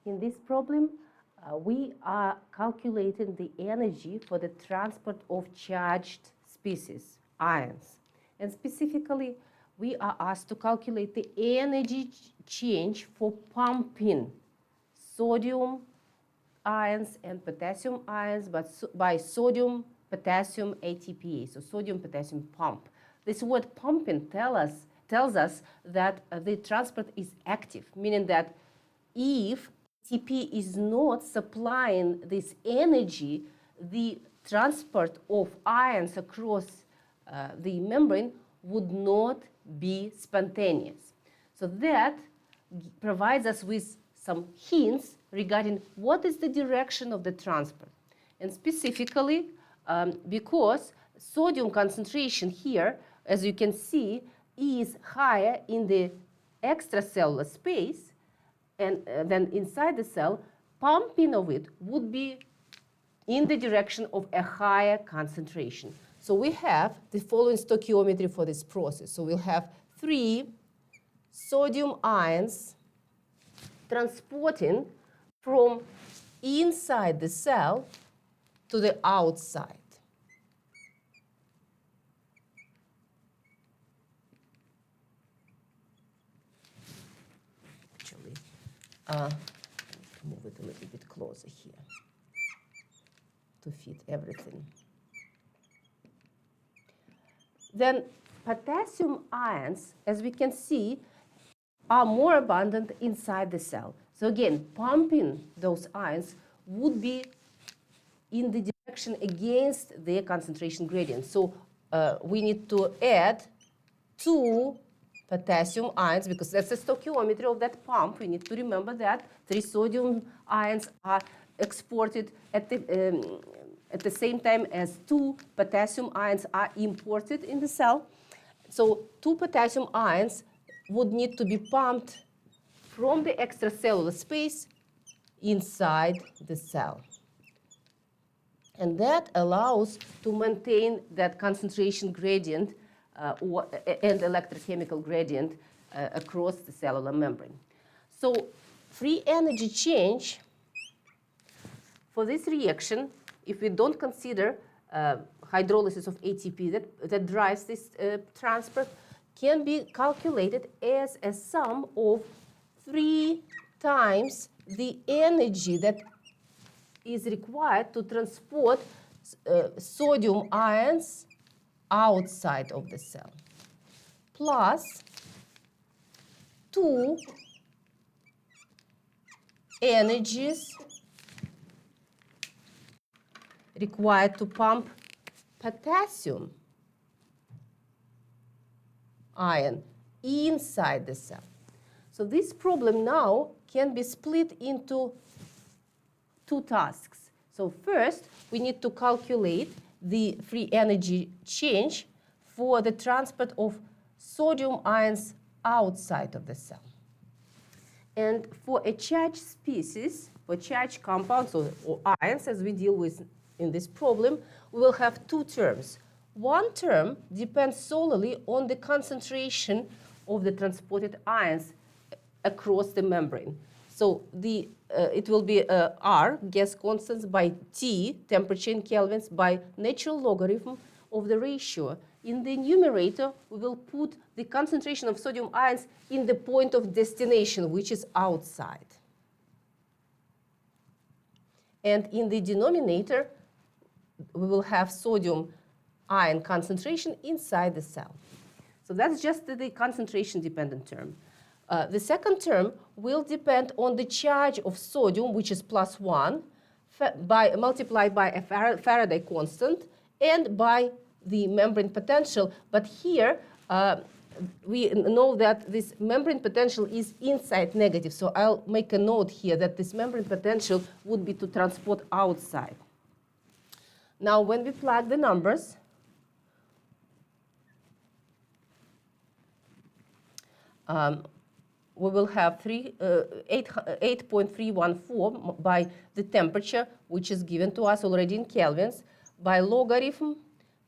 In this problem, we are calculating the energy for the transport of charged species, ions. And specifically, we are asked to calculate the energy change for pumping sodium ions and potassium ions by sodium potassium ATPase, so sodium potassium pump. This word pumping tells us that the transport is active, meaning that if ATP is not supplying this energy, the transport of ions across the membrane would not be spontaneous. So that provides us with some hints regarding what is the direction of the transport. And specifically, because sodium concentration here, as you can see, is higher in the extracellular space and then inside the cell, pumping of it would be in the direction of a higher concentration. So we have the following stoichiometry for this process. So we'll have 3 sodium ions transporting from inside the cell to the outside. Actually, move it a little bit closer here to fit everything. Then potassium ions, as we can see, are more abundant inside the cell. So again, pumping those ions would be in the direction against their concentration gradient. So we need to add 2 potassium ions, because that's the stoichiometry of that pump. We need to remember that 3 sodium ions are exported at the same time as 2 potassium ions are imported in the cell. So 2 potassium ions would need to be pumped from the extracellular space inside the cell. And that allows to maintain that concentration gradient and electrochemical gradient across the cellular membrane. So free energy change for this reaction, if we don't consider hydrolysis of ATP that drives this transport, can be calculated as a sum of 3 times the energy that is required to transport sodium ions outside of the cell, plus 2 energies required to pump potassium ion inside the cell. So this problem now can be split into 2 tasks. So first, we need to calculate the free energy change for the transport of sodium ions outside of the cell. And for a charged species, for charged compounds or ions, as we deal with in this problem, we will have 2 terms. One term depends solely on the concentration of the transported ions across the membrane. So it will be R, gas constants, by T, temperature in kelvins, by natural logarithm of the ratio. In the numerator, we will put the concentration of sodium ions in the point of destination, which is outside. And in the denominator, we will have sodium ion concentration inside the cell. So that's just the concentration-dependent term. The second term will depend on the charge of sodium, which is +1, multiplied by a Faraday constant, and by the membrane potential. But here, we know that this membrane potential is inside negative. So I'll make a note here that this membrane potential would be to transport outside. Now, when we plug the numbers, we will have 8.314 by the temperature, which is given to us already in kelvins. By logarithm,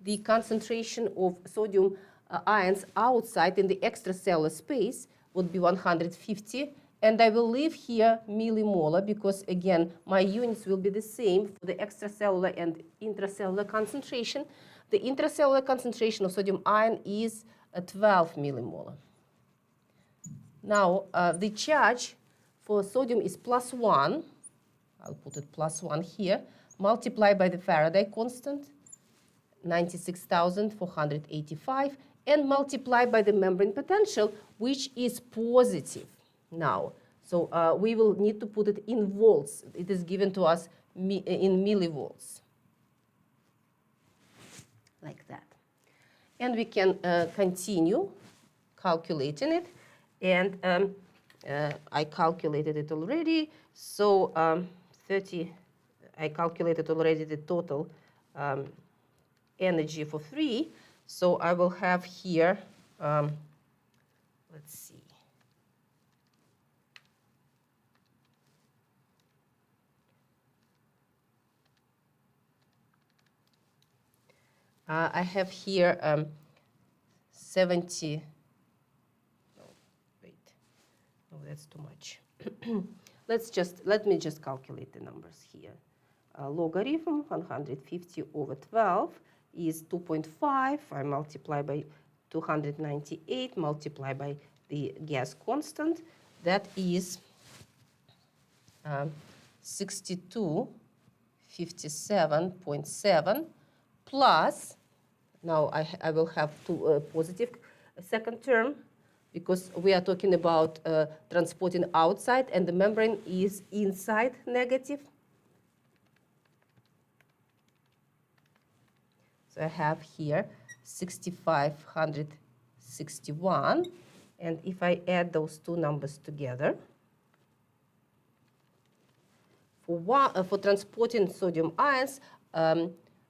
the concentration of sodium ions outside in the extracellular space would be 150, And I will leave here millimolar because, again, my units will be the same for the extracellular and intracellular concentration. The intracellular concentration of sodium ion is 12 millimolar. Now, the charge for sodium is +1. I'll put it +1 here, multiplied by the Faraday constant, 96,485, and multiplied by the membrane potential, which is positive now. So we will need to put it in volts. It is given to us in millivolts, like that. And we can continue calculating it. And I calculated it already. So 30, I calculated already the total energy for 3. So I will have here, let's see. I have here 70. No, wait. No, that's too much. Let me just calculate the numbers here. Logarithm 150 over 12 is 2.5. I multiply by 298, multiply by the gas constant. That is 6257.7 plus, now I will have two positive second term, because we are talking about transporting outside, and the membrane is inside negative. So I have here 6,561, and if I add those two numbers together, for transporting sodium ions,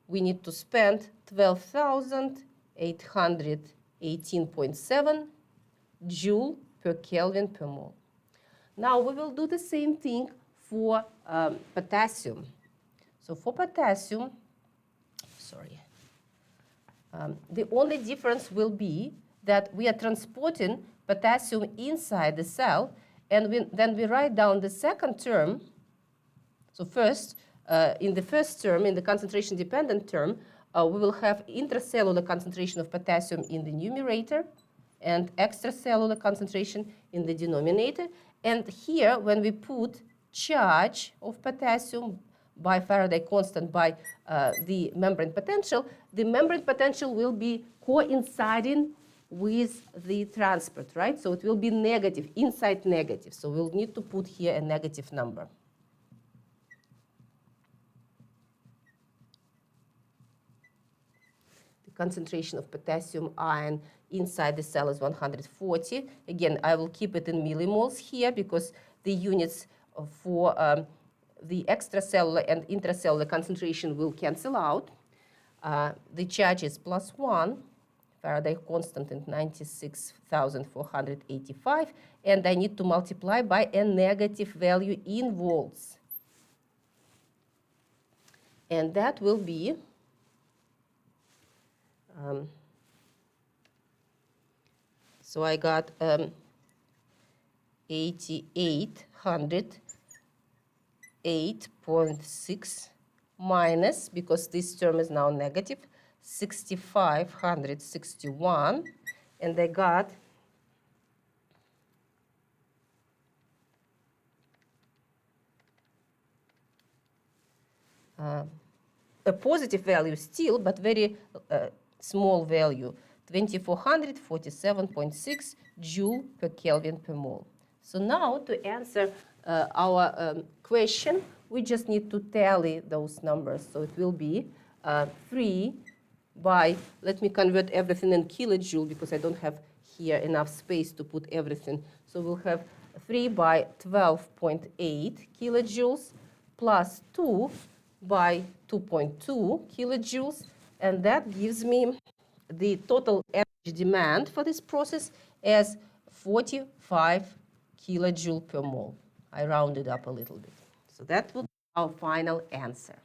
we need to spend 12,818.7 joule per Kelvin per mole. Now we will do the same thing for potassium. So for potassium, the only difference will be that we are transporting potassium inside the cell, and then we write down the second term. So first, in the first term, in the concentration-dependent term, we will have intracellular concentration of potassium in the numerator and extracellular concentration in the denominator. And here, when we put charge of potassium by Faraday constant by the membrane potential will be coinciding with the transport, right? So it will be negative, inside negative. So we'll need to put here a negative number. The concentration of potassium ion inside the cell is 140. Again, I will keep it in millimoles here because the units for the extracellular and intracellular concentration will cancel out. The charge is +1, Faraday constant in 96,485, and I need to multiply by a negative value in volts. And that will be so I got 8,808.6 minus, because this term is now negative, 6,561, and I got a positive value still, but very small value, 2,447.6 joule per Kelvin per mole. So now to answer our question, we just need to tally those numbers. So it will be 3 by, let me convert everything in kilojoule because I don't have here enough space to put everything. So we'll have 3 by 12.8 kilojoules plus 2 by 2.2 kilojoules. And that gives me the total energy demand for this process as 45 kilojoule per mole. I rounded up a little bit. So that will be our final answer.